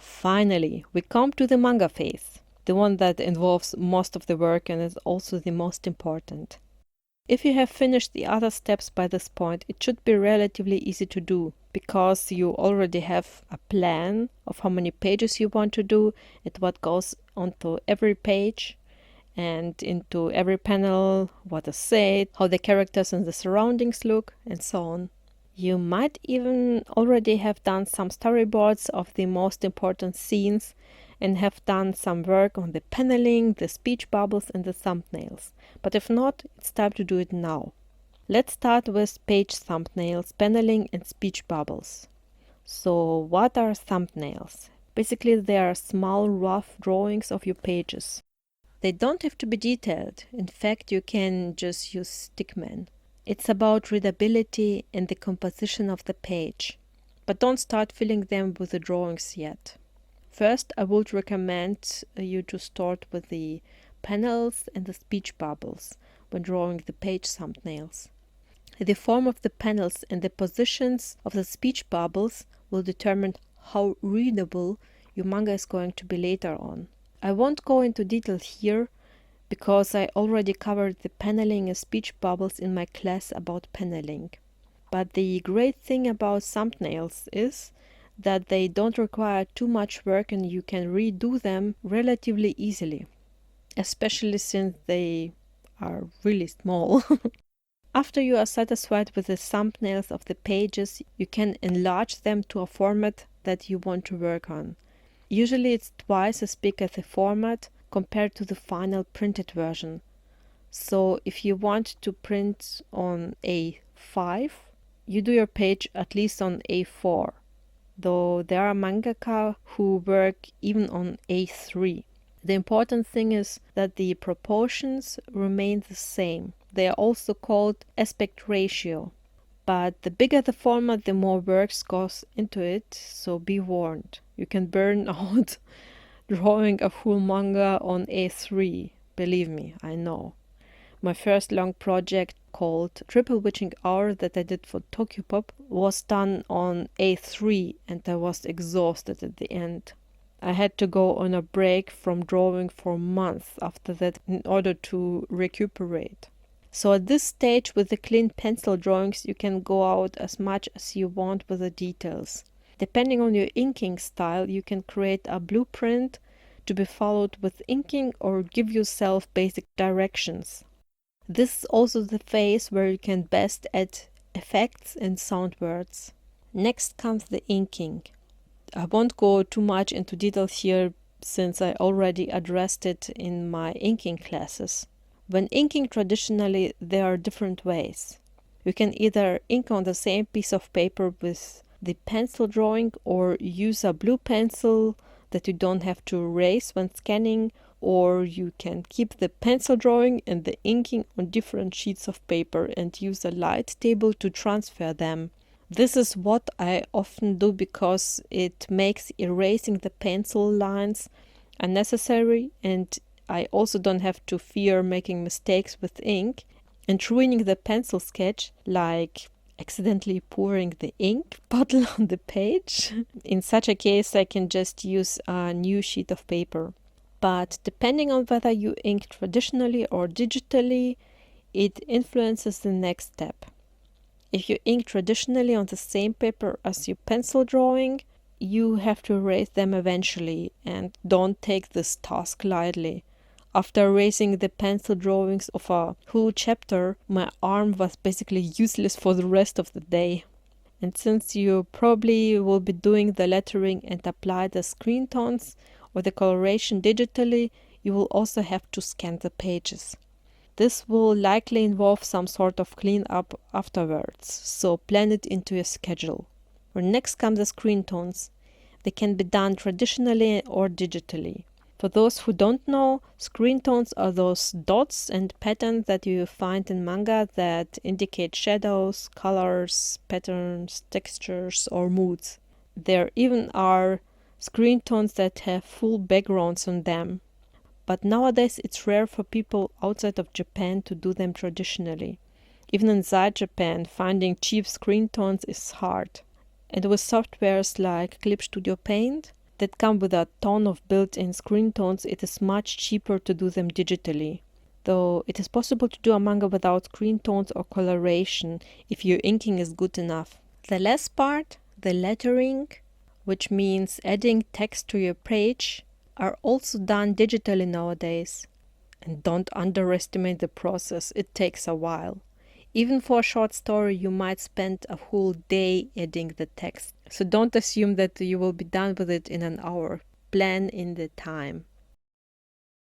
Finally, we come to the manga phase, the one that involves most of the work and is also the most important. If you have finished the other steps by this point, it should be relatively easy to do, because you already have a plan of how many pages you want to do and what goes onto every page and into every panel, what is said, how the characters and the surroundings look, and so on. You might even already have done some storyboards of the most important scenes and have done some work on the paneling, the speech bubbles and the thumbnails. But if not, it's time to do it now. Let's start with page thumbnails, paneling and speech bubbles. So what are thumbnails? Basically, they are small rough drawings of your pages. They don't have to be detailed. In fact, you can just use stickmen. It's about readability and the composition of the page. But don't start filling them with the drawings yet. First, I would recommend you to start with the panels and the speech bubbles when drawing the page thumbnails. The form of the panels and the positions of the speech bubbles will determine how readable your manga is going to be later on. I won't go into detail here because I already covered the paneling and speech bubbles in my class about paneling. But the great thing about thumbnails is that they don't require too much work and you can redo them relatively easily, especially since they are really small. After you are satisfied with the thumbnails of the pages, you can enlarge them to a format that you want to work on. Usually it's twice as big as the format compared to the final printed version. So if you want to print on A5, you do your page at least on A4, though there are mangaka who work even on A3. The important thing is that the proportions remain the same. They are also called aspect ratio. But the bigger the format, the more work goes into it, so be warned. You can burn out drawing a full manga on A3. Believe me, I know. My first long project called Triple Witching Hour that I did for Tokyopop was done on A3 and I was exhausted at the end. I had to go on a break from drawing for months after that in order to recuperate. So at this stage with the clean pencil drawings you can go out as much as you want with the details. Depending on your inking style, you can create a blueprint to be followed with inking or give yourself basic directions. This is also the phase where you can best add effects and sound words. Next comes the inking. I won't go too much into detail here since I already addressed it in my inking classes. When inking traditionally, there are different ways. You can either ink on the same piece of paper with the pencil drawing or use a blue pencil that you don't have to erase when scanning, or you can keep the pencil drawing and the inking on different sheets of paper and use a light table to transfer them. This is what I often do because it makes erasing the pencil lines unnecessary and I also don't have to fear making mistakes with ink and ruining the pencil sketch, like accidentally pouring the ink bottle on the page. In such a case, I can just use a new sheet of paper. But depending on whether you ink traditionally or digitally, it influences the next step. If you ink traditionally on the same paper as your pencil drawing, you have to erase them eventually, and don't take this task lightly. After erasing the pencil drawings of a whole chapter, my arm was basically useless for the rest of the day. And since you probably will be doing the lettering and apply the screen tones or the coloration digitally, you will also have to scan the pages. This will likely involve some sort of cleanup afterwards, so plan it into your schedule. Next come the screen tones. They can be done traditionally or digitally. For those who don't know, screen tones are those dots and patterns that you find in manga that indicate shadows, colors, patterns, textures, or moods. There even are screen tones that have full backgrounds on them. But nowadays it's rare for people outside of Japan to do them traditionally. Even inside Japan, finding cheap screen tones is hard. And with softwares like Clip Studio Paint, that come with a ton of built-in screen tones, it is much cheaper to do them digitally. Though it is possible to do a manga without screen tones or coloration if your inking is good enough. The last part, the lettering, which means adding text to your page, are also done digitally nowadays. And don't underestimate the process, it takes a while. Even for a short story, you might spend a whole day adding the text. So don't assume that you will be done with it in an hour. Plan in the time.